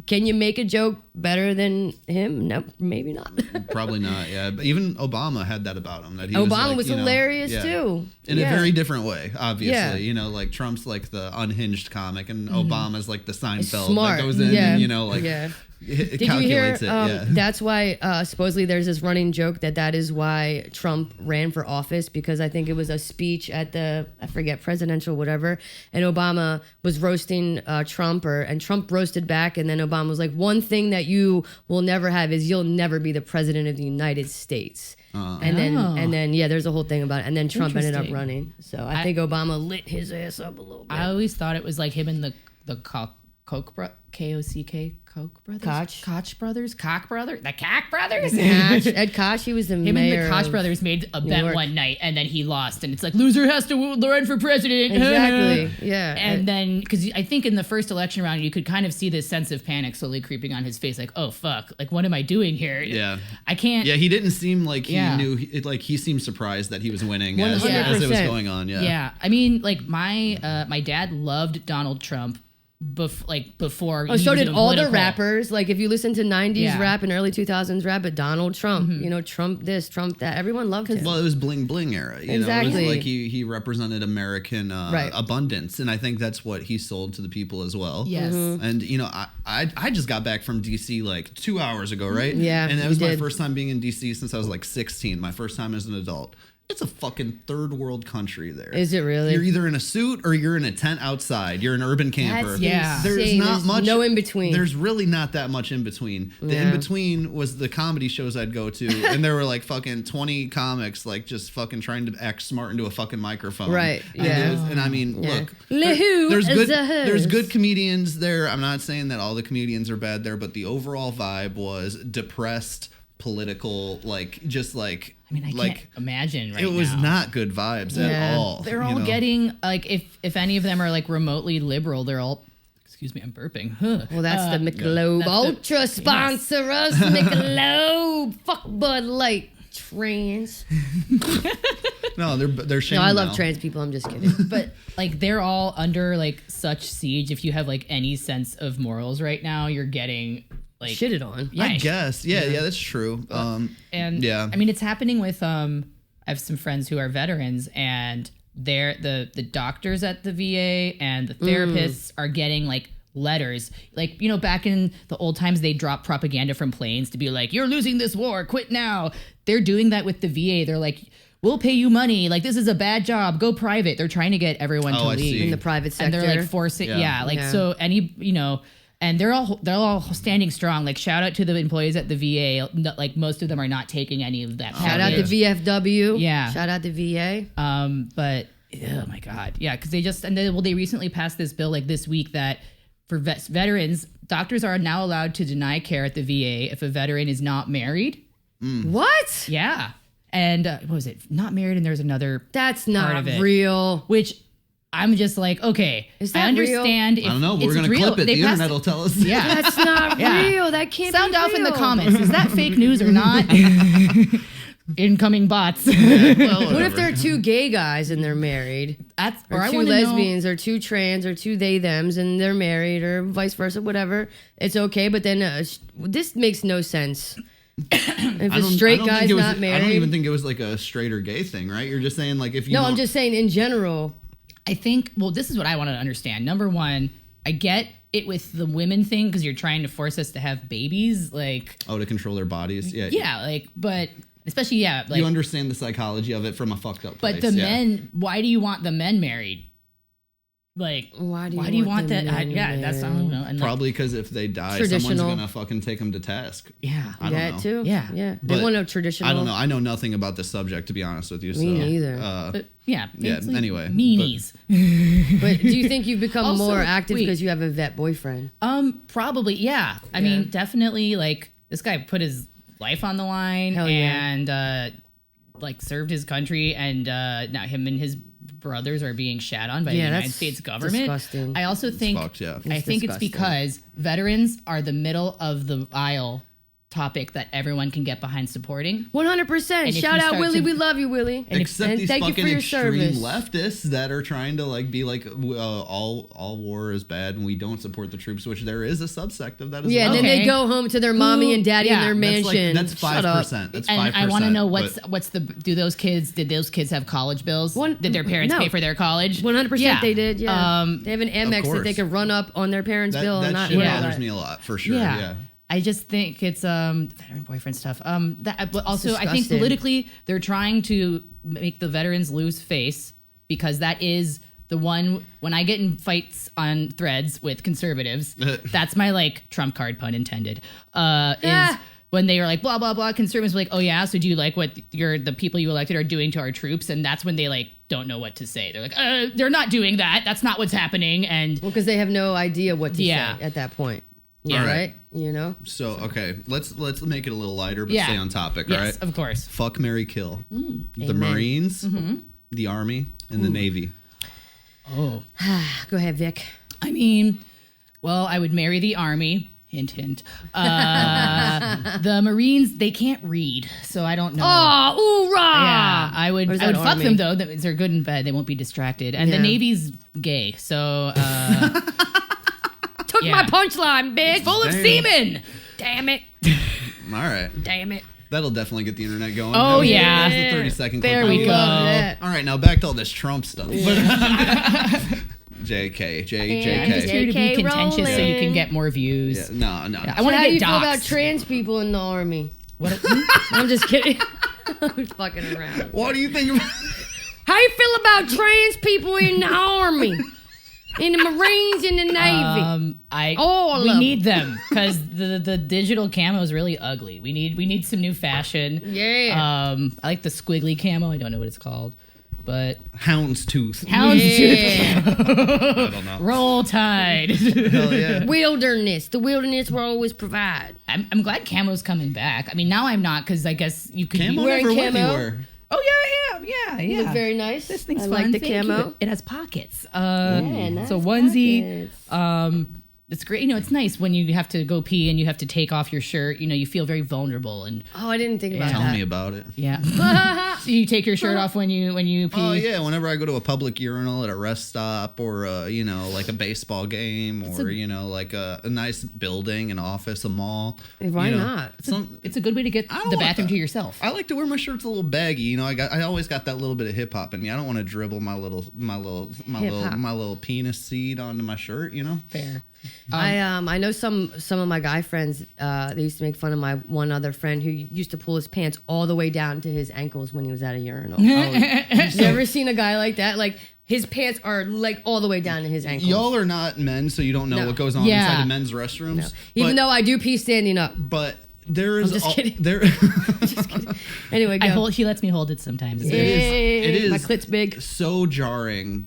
can you make a joke better than him? No, maybe not. Probably not, yeah. But even Obama had that about him. That he Obama was was hilarious too. In a very different way, obviously. Yeah. Like Trump's like the unhinged comic and Obama's like the Seinfeld smart. that goes in and, like... Yeah. It Did you hear? it, That's why supposedly there's this running joke that is why Trump ran for office, because I think it was a speech at I forget, presidential whatever, and Obama was roasting Trump, and Trump roasted back, and then Obama was like, "One thing that you will never have is you'll never be the president of the United States." And then there's a whole thing about it, and then Trump ended up running. So I think Obama lit his ass up a little bit. I always thought it was like him and the Koch K-O-C-K Koch brothers, Koch brothers, the Koch brothers. Ed Koch, he was the him mayor. And the Koch brothers made a bet one night, and then he lost, and it's like loser has to run for president. Exactly, yeah. And then because I think in the first election round, you could kind of see this sense of panic slowly creeping on his face, like, oh fuck, like what am I doing here? Yeah, I can't. Yeah, he didn't seem like he knew. Like he seemed surprised that he was winning as it was going on. Yeah, yeah. I mean, like my dad loved Donald Trump. Before. Oh, so did all the rappers. Like if you listen to 90s rap and early 2000s rap, but Donald Trump, Trump this, Trump that, everyone loved him. Well, it was bling bling era. Exactly. It was like he represented American abundance, and I think that's what he sold to the people as well. Yes. And I just got back from DC like 2 hours ago, right? Yeah. And that was my first time being in DC since I was like 16. My first time as an adult. It's a fucking third world country there. Is it really? You're either in a suit or you're in a tent outside. You're an urban camper. That's There's insane. not much. No in between. There's really not that much in between. The in between was the comedy shows I'd go to, and there were like fucking 20 comics like just fucking trying to act smart into a fucking microphone. Right. And I mean, look, there's good comedians there. I'm not saying that all the comedians are bad there, but the overall vibe was depressed, political, like just like. I mean, I can't imagine right now. It was not good vibes at all. They're all getting, like, if any of them are, like, remotely liberal, they're all, excuse me, I'm burping. Huh. Well, that's the Michelob Ultra sponsor us, Michelob. Fuck Bud Light. Trans. No, they're shamed. No, I love now. trans people. I'm just kidding. But, like, they're all under, like, such siege. If you have, like, any sense of morals right now, you're getting... like shitted on. Yeah, I guess. Yeah, that's true. I mean, it's happening with I have some friends who are veterans, and they're the doctors at the VA and the therapists are getting like letters, like, back in the old times, they dropped propaganda from planes to be like, you're losing this war, quit now. They're doing that with the VA. They're like, we'll pay you money, like this is a bad job, go private. They're trying to get everyone to leave in the private sector, and they're like forcing so any and they're all standing strong. Like, shout out to the employees at the VA. Like, most of them are not taking any of that. Shout out to VFW. Yeah. Shout out to VA. But oh my God, yeah, because they recently passed this bill like this week that for veterans, doctors are now allowed to deny care at the VA if a veteran is not married. What? Yeah, and what was it? Not married, and there's another. That's not part of it, real. Which. I'm just like, okay, Is that I understand. I don't know. We're it's gonna real. clip it. They The passed internet will tell us. Yeah, That's not Yeah. real. That can't sound be off in the real. comments. Is that fake news or not? Incoming bots. Well, What if whatever. they're two gay guys and they're married? That's Or I two wanna know- lesbians or two trans or two they thems and they're married or vice versa, whatever. It's okay, but then this makes no sense. If a straight guy's not married. I don't even think it was like a straight or gay thing, right? You're just saying like if you. No, don't- I'm just saying in general. I think, well, this is what I want to understand. Number one, I get it with the women thing because you're trying to force us to have babies. Like, Oh, to control their bodies. Yeah. yeah, like, but especially, yeah, like, You understand the psychology of it from a fucked up place. but the yeah. men, why do you want the men married? Like, Why do why you do you want want them that? men Yeah, that's, I don't know. And like, Probably because if they die, someone's Traditional. gonna fucking take them to task. yeah. I don't That know. too? Yeah. Yeah. They But want a traditional. I don't know. I know nothing about this subject, to be honest with you. Me so, neither. But yeah. Yeah, basically anyway, Meanies. But do you think you've become Also, more active wait. because you have a vet boyfriend? Probably, yeah. I mean, definitely, like, this guy put his life on the line Hell yeah. and, like, served his country, and now him and his brothers are being shat on by the United that's States government. disgusting. I also think, fucked, yeah. I think it's disgusting. because veterans are the middle of the aisle topic that everyone can get behind supporting. 100%. if Shout you out start Willie. to- We love you, Willie. And Except and these thank you fucking for your extreme service. leftists that are trying to like be like all war is bad and we don't support the troops, which there is a subsect of that as Yeah, well. and then they Okay. go home to their mommy and daddy yeah, in their That's mansion. like, that's Shut up. 5%. That's And 5%. I want to know but- what's the did those kids have college bills? One- Did their parents no. pay for their college? 100% they did, yeah. They have an Amex that course. they could run up on their parents' bill and that not shit yeah. bothers me a lot for sure. Yeah. Yeah. I just think it's veteran boyfriend stuff. But also I think disgusting. politically they're trying to make the veterans lose face because that is the one when I get in fights on threads with conservatives, that's my like trump card, pun intended. Is when they are like blah blah blah, conservatives are like, oh yeah, so do you like what the people you elected are doing to our troops? And that's when they like don't know what to say. They're like, they're not doing that. That's not what's happening. And Well, because they have no idea what to Yeah. say at that point. Yeah. All right. Right? You know? So okay, let's make it a little lighter, but Yeah. stay on topic. yes, All right. of course. Fuck, marry, kill. The Amen. Marines, Mm-hmm. the Army, and the Navy. Oh. Go ahead, Vic. I mean, well, I would marry the Army. Hint, hint. The Marines, they can't read, so I don't know. Oh, hoorah! Yeah, I would. What is I would that, fuck Army? them though. They're good in bed. They won't be distracted. And the Yeah. Navy's gay, so Took Yeah. my punchline, bitch. full of Damn. semen. Damn it. All right. Damn it. That'll definitely get the internet going. Oh, That was- yeah. that was the 30-second clip. There I we love go. it. All right, now back to all this Trump stuff. JK. I'm just here to be JK contentious so you can rolling. get more views. Yeah, no. I want How to do you get feel about doxxed. trans people in the army? What? I'm just kidding. I'm fucking around. What do you think about How you feel about trans people in the army? In the Marines, in the Navy? All we of need them because the digital camo is really ugly. We need some new fashion. Yeah. I like the squiggly camo. I don't know what it's called, but houndstooth? houndstooth I don't know. roll tide. Hell yeah. Wilderness. The wilderness will always provide. I'm glad camo's coming back. I mean, now I'm not because I guess you could Camo be wearing never went camo? anywhere. Oh yeah, I am. Yeah, You yeah. look very nice. This thing's I fun. like the Thank you. camo. It has pockets. nice so onesie. pockets. It's great. You know, it's nice when you have to go pee and you have to take off your shirt. You know, you feel very vulnerable and Oh, I didn't think about Tell that. me about it. yeah. So you take your shirt off when you pee. Oh yeah, whenever I go to a public urinal at a rest stop or like a baseball game or like a nice building, an office, a mall. Why not? It's a good way to get I don't the want bathroom that. to yourself. I like to wear my shirts a little baggy. You know, I always got that little bit of hip hop in me. I don't want to dribble my little penis seed onto my shirt. You know. Fair. I know some of my guy friends. They used to make fun of my one other friend who used to pull his pants all the way down to his ankles when he was at a urinal. You ever seen a guy like that? Like his pants are like all the way down to his ankles. Y'all are not men, so you don't know No. what goes on Yeah. inside the men's restrooms. Even but, though I do pee standing up. but there is I'm just kidding. there. Anyway, go. She lets me hold it sometimes. It is My clit's big. so jarring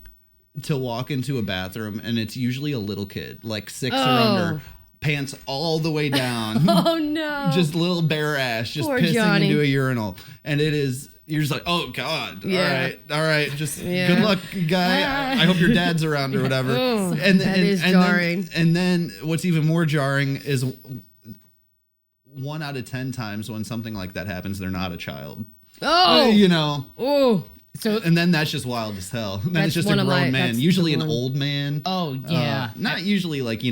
to walk into a bathroom and it's usually a little kid, like 6 or Oh. under, pants all the way down, Oh no. just little bare ass, just Poor pissing Johnny. into a urinal, and it is You're just like, oh God, Yeah. all right, just good luck, guy. I hope your dad's around or whatever. Oh, that is jarring. And then what's even more jarring is 1 out of 10 times when something like that happens, they're not a child. Oh, You know. oh. So And then that's just wild as hell. Then it's just a one of grown my- man, that's usually the an one. old man. oh yeah. Not usually like,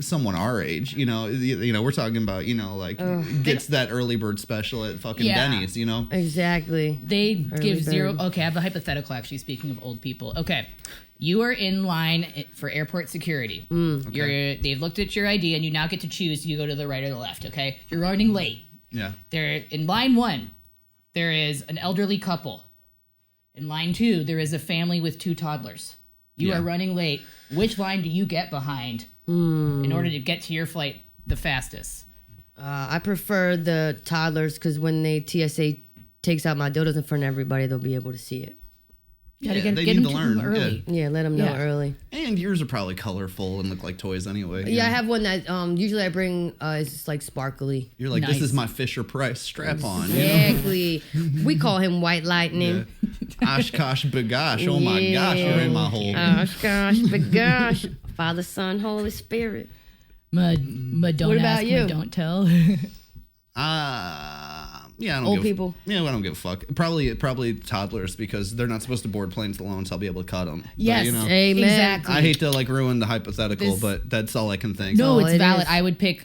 someone our age, we're talking about, like gets that early bird special at fucking Yeah. Denny's, Exactly. They give bird. zero. Okay, I have a hypothetical actually. Speaking of old people, okay, you are in line for airport security. They've looked at your ID, and you now get to choose. You go to the right or the left. Okay, you're running late. Yeah. They're in line 1. There is an elderly couple. In line 2, there is a family with 2 toddlers. You Yeah. are running late. Which line do you get behind in order to get to your flight the fastest? I prefer the toddlers because when they TSA takes out my dildos in front of everybody, they'll be able to see it. Gotta Yeah, they get need them to to them learn. early. Yeah, let them know Yeah. early. And yours are probably colorful and look like toys anyway. Yeah, I have one that usually I bring is just like sparkly. You're like, Nice. this is my Fisher Price strap on. Exactly. We call him White Lightning. Oshkosh bagosh. Oh my gosh, you're in my hole. Oh gosh, but gosh, Father, Son, Holy Spirit. Don't What about ask, you? don't tell. Yeah, I don't Old give people. Yeah, I don't give a fuck. Probably toddlers because they're not supposed to board planes alone, so I'll be able to cut them. Yes, But, Amen. exactly. I hate to ruin the hypothetical, This- but that's all I can think. No, all it's it valid. is. I would pick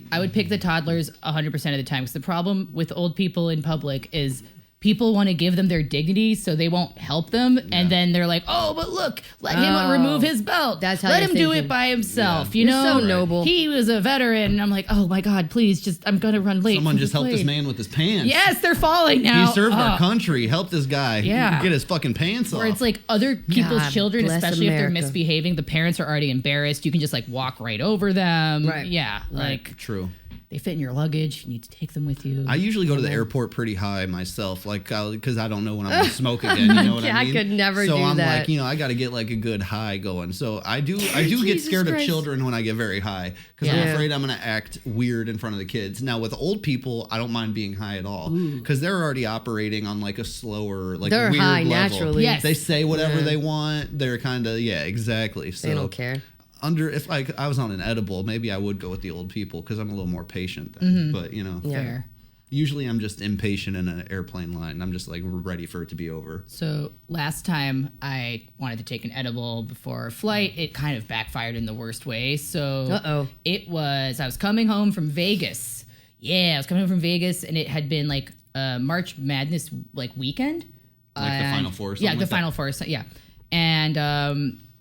the toddlers 100% of the time because the problem with old people in public is people want to give them their dignity so they won't help them, and then they're like, "Oh, but look, let him Oh. remove his belt. That's how let you're him do thinking. it by himself." Yeah. You You're know, so noble. He was a veteran. And I'm like, "Oh my God, please, just I'm gonna run late." Someone for just the helped this plane." man with his pants. Yes, they're falling now. He served our Oh. country. Help this guy. Yeah. Get his fucking pants off. Or it's like other people's God children, bless especially if they're America. misbehaving, the parents are already embarrassed. You can just like walk right over them. Right. Yeah. Like True. they fit in your luggage. You need to take them with you. I usually go to the airport pretty high myself, like because I don't know when I'm gonna smoke again. You know what Yeah, I I mean? could never so do I'm that. like, I got to get like a good high going. So I do get Jesus scared of Christ. children when I get very high because Yeah. I'm afraid I'm gonna act weird in front of the kids. Now with old people, I don't mind being high at all because they're already operating on like a slower, like They're weird high level. naturally. Yes. They say whatever Yeah. they want. They're kind of exactly. So They don't care. if like I was on an edible, maybe I would go with the old people because I'm a little more patient then. But Yeah. Fair. usually I'm just impatient in an airplane line. I'm just like ready for it to be over. So last time I wanted to take an edible before a flight, it kind of backfired in the worst way. So I was coming home from Vegas. Yeah, I was coming home from Vegas, and it had been like March Madness like weekend. Like the And- Final Four or something Yeah, the like that? Final Four. Yeah. And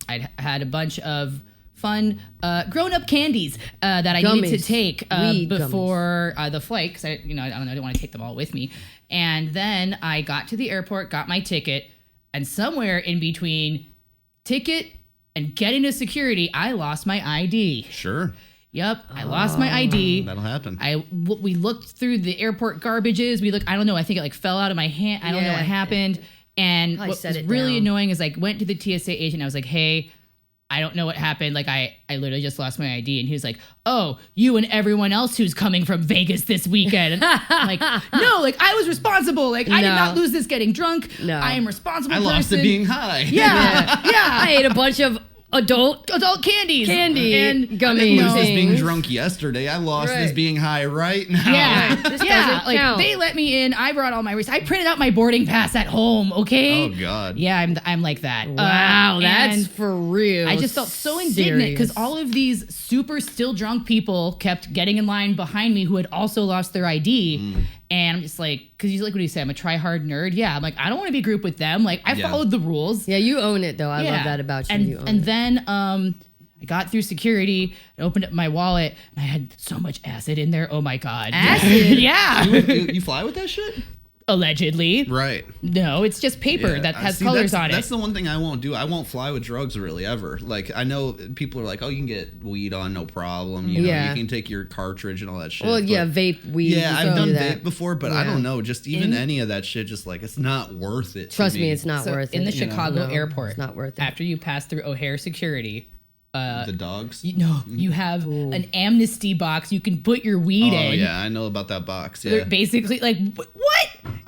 I'd had a bunch of fun grown-up candies that I needed to Gummies. take Weed before the flight because I didn't want to take them all with me. And then I got to the airport, got my ticket, and somewhere in between ticket and getting to security, I lost my ID. Sure. Yep, I lost my ID. That'll happen. We looked through the airport garbages. I don't know. I think it like fell out of my hand. I don't know Yeah. what happened. And Probably what set was it really down. annoying is I went to the TSA agent. I was like, "Hey, I don't know what happened. Like I literally just lost my ID." And he was like, "Oh, you and everyone else who's coming from Vegas this weekend." And I'm like, no, like I was responsible. Like I did No. not lose this getting drunk. No. I am responsible. I lost person. it being high. Yeah, yeah. I ate a bunch of adult candies candy and I didn't gummies. lose this being things. drunk yesterday. I lost this Right. being high right now. Yeah, This yeah. doesn't Like count. they let me in. I brought all my receipts. I printed out my boarding pass at home. Okay. Oh God. Yeah, I'm like that. Wow, that's and for real. I just felt so indignant because Serious. all of these super still drunk people kept getting in line behind me who had also lost their ID. And I'm just like, because you like what you said, I'm a try-hard nerd. Yeah, I'm like, I don't want to be grouped with them. Like, I Yeah. followed the rules. Yeah, you own it though. I Yeah. love that about you. And, you own and it. then I got through security and opened up my wallet, and I had so much acid in there. Oh my God. Acid? Yeah. You fly with that shit? Allegedly. Right. No, it's just paper Yeah, that I has see, colors that's, on That's it. the one thing I won't do. I won't fly with drugs really ever. Like I know people are like, oh, you can get weed on no problem. You know, Yeah. you can take your cartridge and all that shit. Well, but- yeah, vape, weed. Yeah, you I've can done do that. vape before, but I Yeah. don't know. Just even any of that shit, just like it's not worth it. to Trust me, it's not So worth in it. the Chicago No, airport, it's not worth it. after you pass through O'Hare security, the dogs. you have an amnesty box you can put your weed Oh in. yeah, I know about that box. They're Yeah, basically like what?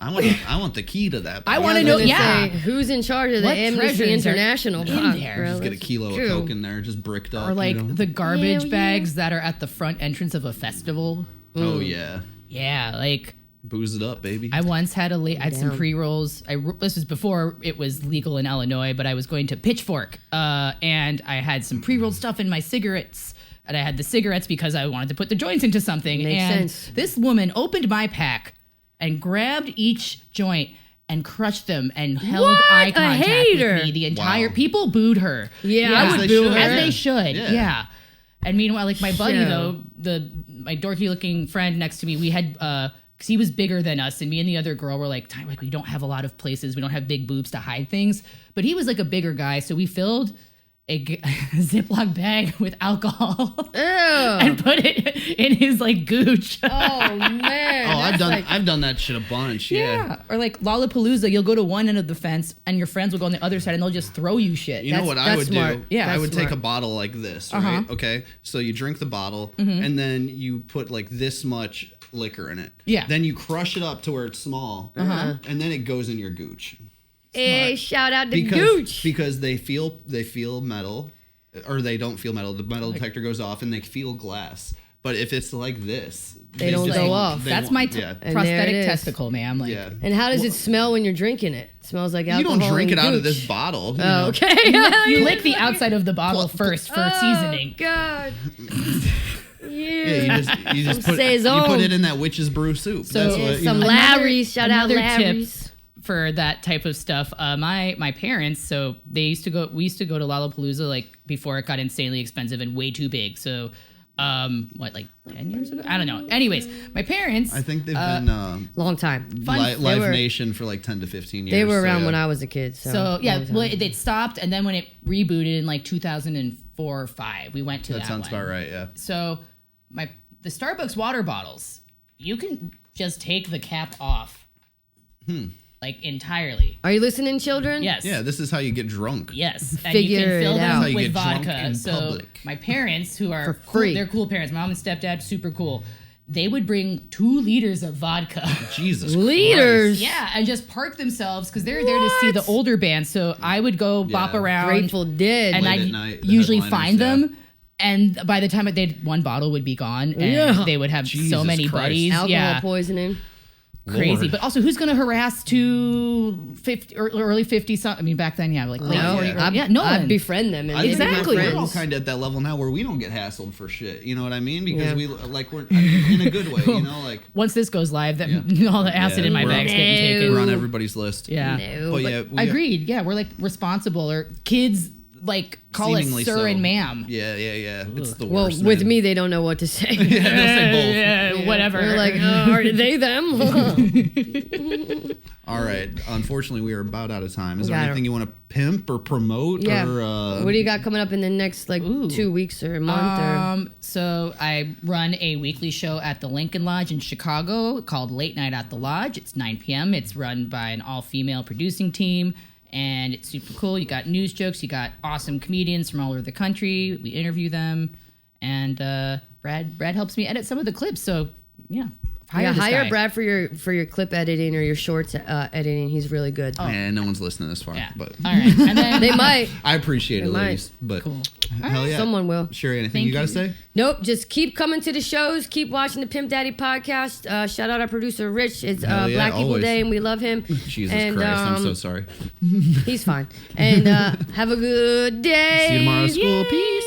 I want the key to that. I want to know, Say, who's in charge of the What Amnesty treasures are International in box, there? bro? Just get a That's kilo true. of coke in there, just bricked up. Or like you know? the garbage Hell yeah. bags that are at the front entrance of a festival. Oh yeah, Yeah, like booze it up, baby. I once had I had some Damn. pre-rolls. This was before it was legal in Illinois, but I was going to Pitchfork, and I had some pre-rolled stuff in my cigarettes. And I had the cigarettes because I wanted to put the joints into something. Makes and sense. this woman opened my pack and grabbed each joint and crushed them and held What? eye A contact hater. with me. The entire Wow. people booed her. Yeah, I As would they boo should. her. As they should, Yeah. yeah. And meanwhile, like my buddy Show. though, my dorky looking friend next to me, we had because he was bigger than us, and me and the other girl were like, we don't have a lot of places, we don't have big boobs to hide things. But he was like a bigger guy, so we filled a Ziploc bag with alcohol Ew. and put it in his like gooch. Oh man. Oh, That's I've done that shit a bunch. Yeah. Or like Lollapalooza, you'll go to one end of the fence and your friends will go on the other side and they'll just throw you shit. You know what I that's would smart. do? Yeah. I would That's take a smart. bottle like this, right? Okay, so you drink the bottle, and then you put like this much liquor in it. Yeah. Then you crush it up to where it's small, and then it goes in your gooch. Hey, shout out to Gooch. Because they feel metal, or they don't feel metal. The metal detector goes off, and they feel glass. But if it's like this, They don't just go won't- off. they That's won't- my yeah. And there it prosthetic is. testicle, ma'am. Like, Yeah. And how does it smell when you're drinking it? It smells like You alcohol. don't drink it and out of gooch. this bottle. you Oh, know? okay. you lick the outside of the bottle first for seasoning. Oh, God. Yeah, you just put Saison. it in that witch's brew soup. So- That's Yeah, what, you some know. Larry's. Shout out Another Larry's. tip for that type of stuff. My parents, so we used to go to Lollapalooza like before it got insanely expensive and way too big. So, like 10 years ago? I don't know. Anyways, my parents. I think they've been Long time. Live They were- Nation for like 10 to 15 years. They were around yeah. when I was a kid. So, So yeah, long time. well, they'd stopped, and then when it rebooted in like 2004 or 5, we went to that. That sounds one. about right, yeah. So the Starbucks water bottles, you can just take the cap off, like entirely. Are you listening, children? Yes. Yeah, this is how you get drunk. Yes, and you Figure can fill it out. them How you with get drunk vodka. in So public. my parents, who are For free. cool, they're cool parents. Mom and stepdad, super cool. They would bring 2 liters of vodka. Jesus Leaders. Christ. Yeah, and just park themselves because they're there to see the older band. So I would go bop Yeah. around, Grateful Dead. and Late I'd at night, the usually headliners, find yeah. them. And by the time one bottle would be gone, and Yeah. they would have so Jesus many Christ. buddies. Alcohol Yeah, poisoning. crazy. Lord. But also, who's going to harass 50 or early 50 something? I mean, back then, yeah, like late No, 40. yeah. No I'd one. befriend them. And I they'd be my Exactly. We're all friends. kind of at that level now where we don't get hassled for shit. You know what I mean? Because Yeah. we're in a good way. You know, like Once this goes live, that Yeah. all the acid Yeah, in my we're- bag's getting taken. we're on everybody's list. Yeah. No, But but yeah, Agreed. Yeah, we're like responsible, or kids like call us seemingly sir so. and ma'am. Yeah. It's the well, worst. with man. me, they don't know what to say. yeah, they'll say both. Yeah, whatever. They're like, are they them? All right. Unfortunately, we are about out of time. Is We there got anything you want to pimp or promote? Yeah. Or, What do you got coming up in the next 2 weeks or a month? So I run a weekly show at the Lincoln Lodge in Chicago called Late Night at the Lodge. It's 9 p.m. It's run by an all-female producing team, and it's super cool. You got news jokes. You got awesome comedians from all over the country. We interview them, and Brad helps me edit some of the clips. So yeah, Yeah, this hire guy. Brad for your clip editing or your shorts editing. He's really good. And no one's listening this far. Yeah. But All right, and then They might. I appreciate it, might. ladies. But Cool. hell yeah. Someone will. Sherry, anything Thank you got to you. say? Nope. Just keep coming to the shows. Keep watching the Pimp Daddy podcast. Shout out our producer Rich. It's Hell yeah, Black People always. Day, and we love him. Jesus and, Christ, I'm so sorry. He's fine. And have a good day. See you tomorrow at school. Peace.